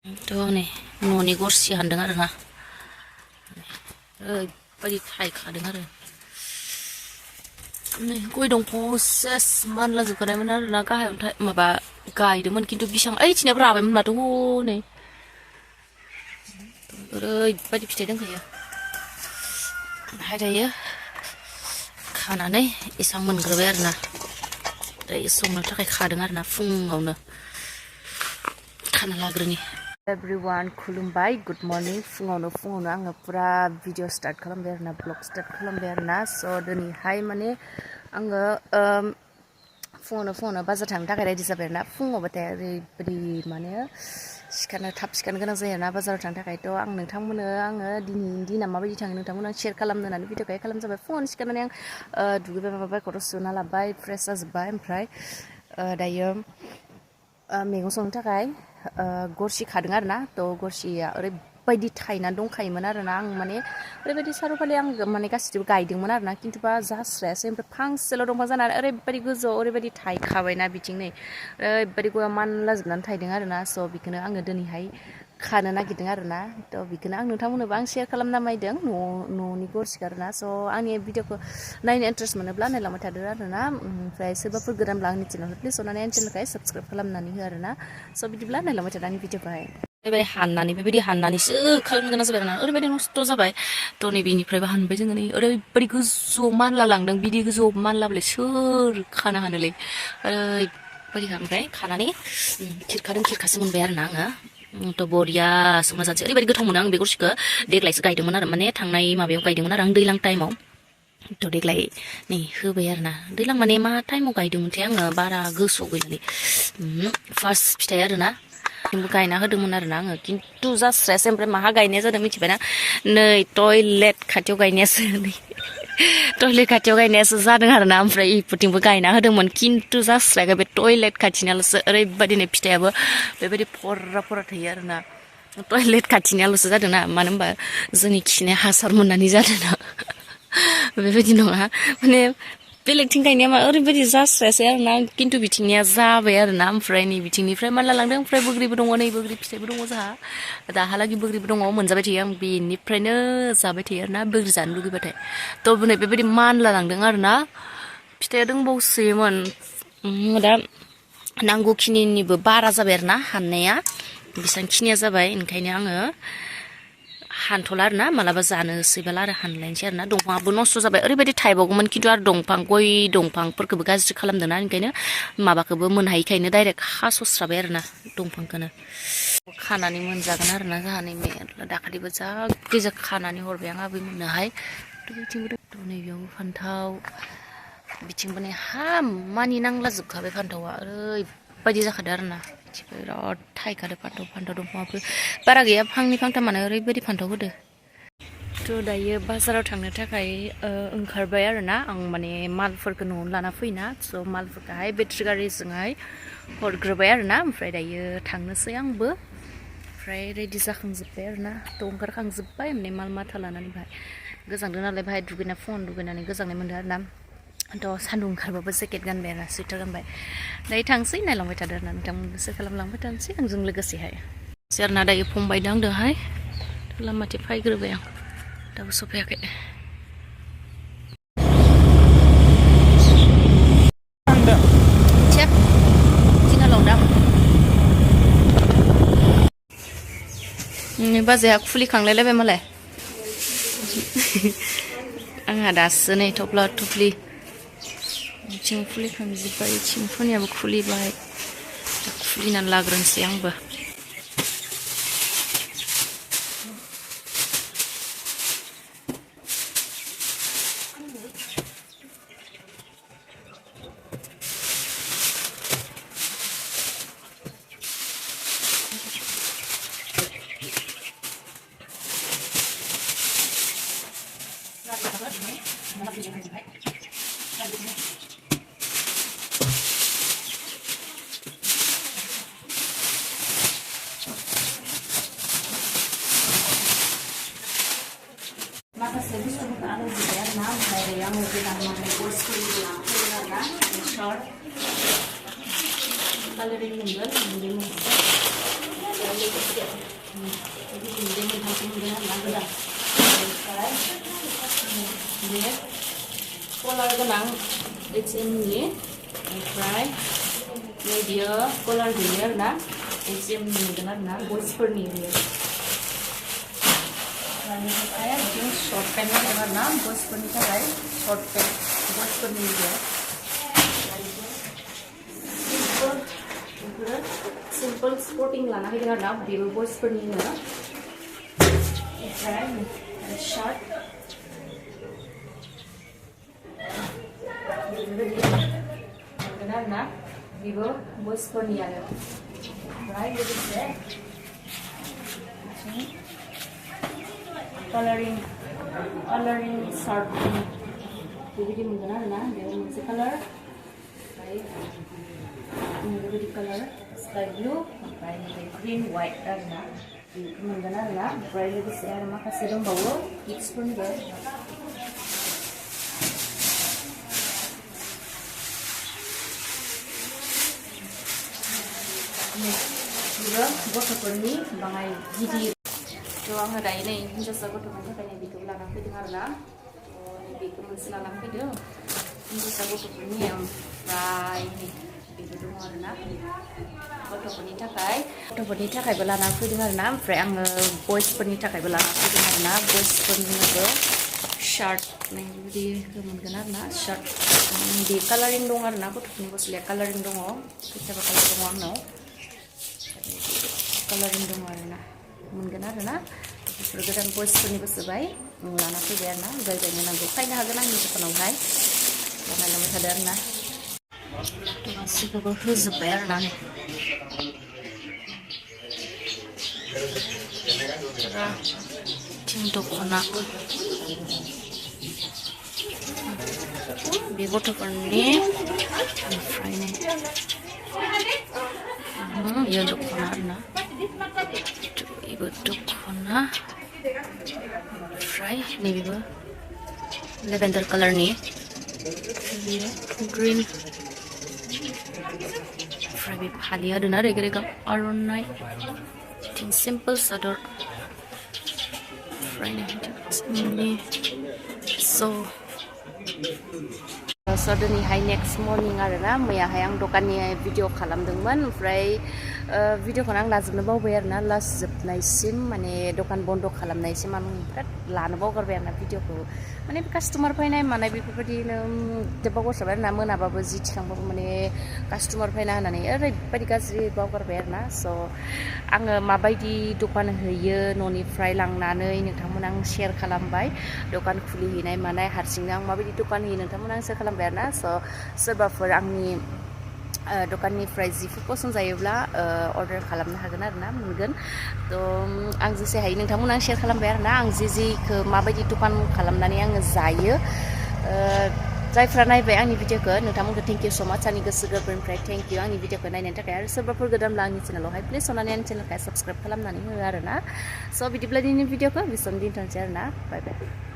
또 네, 눈이 gorsi handeng arena. Pagi khai khadeng arena. Nih, goi dongpo ses man la zuka mana arena ka hai maba gai demen kintu bisang cina berapa men matu nih. Pagi pitai deng ya. Hai dah ya. Kana nih isang men gerbe arena. Dah isung na takai khadeng arena fung ngau kana lagre nih. Everyone, खुलुमबाय, good morning. फुङावनो आङो पुरा video start खालामबाय आरोना, blog start खालामबाय आरोना। स' दिनैहाय माने आङो फुङावनो बाजार थांनो थाखाय रेडि जाबाय आरोना। फुङावबाथाय ओरैबायदि माने थाब सिखारनो गोनां जायो आरोना बाजाराव थांनो थाखायथ' आं नोंथांमोननो आङो दिनैनि दिना माबायदि थाङो नोंथांमोननो शेयार खालामनो होननानै भिडिअखौहाय खालामजाबाय। फुङावनो सिखारनानै आं दुगैबाय माबाबाय खर' सुना लाबाय, फ्रेस जाजोब्बाय। ओमफ्राय दायो मैगं संनो थाखाय गरसि खादों आरोना। थ' गरसिया ओरैबायदि थायना दंखायोमोन आरोना। आं माने ओरैबायदि सारुफालि आं माने गासिबो गायदोंमोन आरोना, खिन्थुबा जास्रायासै। ओमफ्राय फांसेल' दंफां जानानै ओरैबायदि गोजौआव ओरैबायदि थायखाबायना बिथिं नै ओरैबायदि गया मानलाजोबनानै थायदों आरोना। स' बेखौनो आङो दिनैहाय खानो नागिरदों आरोना। थ' बेखौनो आं नोंथांमोननोबो आं शेयार खालामना नायदों न'नि गरसिखौ आरोना। स' आंनि भिडिअखौ नायनो इन्टारेस्ट मोनोब्ला नायलांबाय थादो आरोना। ओमफ्राय सोरबाफोर गोदानब्ला आंनि चेनेलखौ प्लिज अननानै आंनि चेनेलखौहाय साबस्क्राइब खालामनानै हो आरोना। स' बिदिब्ला नायलांबाय थादो आंनि भिडिअखौहाय। बेबायदि हाननानैसो खालामनो गोनां जाबाय आरोना, ओरैबायदि नस्थ' जाबाय। थ' नैबेनिफ्रायबो हानबाय जोङो नै ओरैबायदि गोजौआव मानला लांदों। बिदि गोजौआव मानलाब्लाय सोर खानो हानोलै, ओरैबायदि ओमफ्राय खानानै खिरखासो मोनबाय आरोना आङो। थ' बरियासो मोजांसो ओरैबायदि गोथाव मोनो आं बे गरसिखौ। देग्लायसो गायदोंमोन आरो, माने थांनाय माबायाव गायदोंमोन आरो आं दैज्लां टाइमाव। थ' देग्लाय नै होबाय आरोना। दैज्लां माने मा टाइमाव गायदोंमोनथाय आङो बारा गोसोआव गैलालै। फार्स्ट फिथाइ आरोना गायना होदोंमोन आरोना आङो, खिन्थु जास्रायासै। ओमफ्राय माहा गायनाया जादों मिथिबायना, नै टयलेट खाथियाव गायनायासो टयलेट खाथियाव गायनायासो जादों आरोना। ओमफ्राय इफोरथिंबो गायना होदोंमोन, खिन्थु जास्रायाखै। बे टयलेट खाथिनियाल'सो ओरैबायदिनो फिथाइयाबो बेबायदि फरा थायो आरोना। टयलेट खाथिनियाल'सो जादोंना, मानो होनबा जोंनि खिनाय हासार मोननानै जादोंना। बेबायदि नङा माने बेलेगथिं गायनाया मा ओरैबायदि जास्रायासै आरोना, खिन्थु बिथिंनिया जाबाय आरोना। ओमफ्राय नै बिथिंनिफ्राय मानला लांदों। ओमफ्राय बोग्रिबो दङ, नै बोग्रि फिथाइबो दङ जोंहा दाहालागै बोग्रिबो दङ, मोनजाबाय थायो आं बेनिफ्रायनो जाबाय थायो आरोना बोग्रि जानो लुगैबाथाय। थ' नै बेबायदि मानला लांदों आरोना। फिथाइया दंबावसोयोमोन, दा नांगौखिनिनिबो बारा जाबाय आरोना हाननाया, बेसेबांखिनिया जाबाय। ओंखायनो आङो हानथ'ला आरोना, मालाबा जानोसैबाला आरो हानलायनोसै आरोना। दंफाङाबो नस्थ' जाबाय, ओरैबायदि थायबावगौमोन, खिन्थु आरो गय दंफांफोरखौबो गाज्रि खालामदोंना। ओंखायनो माबाखौबो मोनहायैखायनो डाइरेक्ट हास'स्राबाय आरोना दंफांखौनो। खानानै मोनजागोन आरोना जोंहा नै मेरला दाखालिबो जा गेजा खानानै हरबाय आं आबैमोननोहाय। बिथिंबो नैबेयावबो फान्थाव, बिथिंबो नै मानि नांलाजोबखाबाय फान्थावा, ओरैबायदि जाखादों आरोना। बिराद थायखादो फान्थाव दंफाङाबो बारा गैया, फांनै फांथामानो ओरैबायदि फान्थाव होदो। थ' दायो बाजाराव थांनो थाखाय ओंखारबाय आरोना आं, माने मालफोरखौ न'आवनो लाना फैना। स' मालफोरखौहाय बेटारि गारिजोंहाय हरग्रोबाय आरोना। ओमफ्राय दायो थांनोसै आंबो। ओमफ्राय रेडि जाखांजोब्बाय आरोना, थ' ओंखारखांजोब्बाय माने माल माथा लानानै बाहाय गोजांदों नालाय, बाहाय फुङावनो दुगैनानै गोजांनाय मोनदों आरोना। थ' सान्दुं ओंखारबाबो जेकेट गानबाय आरोना, सुइटार गानबाय। दायो थांसै, नायलांबाय थादो आरोना नोंथांमोनखौसो खालामलांबाय थानोसै आंजों लोगोसेहाय। आरोना दायो फंबाय दांदोंहाय, लामाथिं फैग्रोबाय आं, दाबो सफैयाखै। बाजाया खुलिखांलायलायबाय मालाय। आंहा दासो नै थफ्ला थफ्लि बिथिं खुलिखांजोब्बाय, बिथिंफोरनियाबो खुलिबाय। खुलिनानै लाग्रोनोसै आंबो। माखासे बुस्थुफोरखौ आलायजोब्बाय आरोना। ओमफ्राय आङो गोदान माने गस्फोरबो लांफैदों आरोना, लिंगसार कालारिं मोनगोन बे मोनसे। लोगोसे बिदिनो मोनथामसो मोनगोन आरोना गोदान ओमफ्राय बे कलार गोनां H&Mनि ओमफ्राय नै बियो कलार गैयै आरोना H&Mनि मोनगोन आरोना बयसफोरनि बियो ओमफ्राय बिदिनो शर्ट पेन्ट नांगोन आरोना बयसफोरनि थाखाय शर्ट पेन्ट बयसफोरनि बियो सिम्पल स्पर्टिं लाना फैदों आरोना बेबो बयसफोरनिनो ओमफ्राय शार्ट मोनगोन आरोना बेबो बयसफोरनियानो ओमफ्राय लोगोसे कालारिं शार्ट बेबायदि मोनगोन आरोना बेयाव मोनसे कालार ओमफ्राय बेबायदि कालार स्काई ब्लु ओमफ्राय ग्रीन वाइट आरोना बेखौ मोनगोन आरोना ओमफ्राय लोगोसे आरो माखासे दंबावो किड्सफोरनिबो बेबो गथ'फोरनि बाङाय गिदिर थ' आङो दायो नै हिन्जावसा गथ'फोरनि थाखाय बेखौ लानानै फैदों आरोना बेखौ मोनसे लानानै फैदों हिन्जावसा गथ'फोरनि ओमफ्राय बेबो दङ आरोना गथ'फोरनि थाखायबो लानानै फैदों आरोना ओमफ्राय आङो बयसफोरनि थाखायबो लानानै फैदों आरोना बयसफोरनिबो शार्ट बेबायदि मोनगोन आरोना शार्ट बे कालारिं दं आरोना गथ'फोरनि गस्लाया कालारिं दङ फैसाबा कालार दङ आंनाव कालारिं दङ आरोना मोनगोन आरोना बेफोर गोदान बयसफोरनिबो सोबाय लाना फैबाय आरोना जाय जायनो नांगौ फैनो हागोन आंनि दखानावहाय लानानै थादों आरोना गासैखौबो होजोब्बाय आरोना थिं दख'ना बे गथ'फोरनि ओमफ्राय बेयो दख'ना आरोना बेबो दख'ना ओमफ्राय नैबेबो लेभेन्डार कालारनि ग्रीन ओमफ्राय बे फालि आरोना रेगे रेगां आर'नाइ थिं सिम्पोल सादर ओमफ्राय स' दिनैहाय नेक्स्ट मर्निं आरोना मैयाहाय आं दखाननि भिडिअ खालामदोंमोन ओमफ्राय भिडिअखौनो आं लाजोबनो बावबाय आरोना लास्ट जोबनायसिम माने दखान बन्द खालामनायसिम आं बिराद लानो बावगारबाय आरोना भिडिअखौ माने कास्टमार फैनाय मानाय बेफोरबायदिनो बावगारसाबाय आरोना मोनाबाबो जि थिखांबाबो माने कास्टमार फैना होनानै ओरैबायदि गाज्रि बावगारबाय आरोना स' आङो माबायदि दखान होयो न'निफ्राय लांनानै नोंथांमोन आं शेयार खालामबाय दखान खुलिहैनाय मानाय हारसिंनो आं माबायदि दखान होयो नोंथांमोन आं शेयार खालामबाय आरोना स' सोरबाफोर आंनि दखाननिफ्राय जिफोर पसन्द जायोब्ला अर्डार खालामनो हागोन आरोना मोनगोन थ' आं जेसे हायो नोंथांमोन आं शेयार खालामबाय आरोना आं जिखौ माबायदि दखान खालामनानै आङो जायो जायफ्रा नायबाय आंनि भिडिअखौ नोंथांमोनखौ थेंक इउ स' माच आंनि गोसो गोरबोनिफ्राय थेंक इउ आंनि भिडिअखौ नायनायनि थाखाय आरो सोरबाफोर गोदानब्ला आंनि चेनेलावहाय प्लिज अननानै आंनि चेनेलखौ साबस्क्राइब खालामनानै हो आरोना स' बिदिब्ला दिनैनि भिडिअखौ बेसेबां दोनथ'नोसै आरोना बाय बाय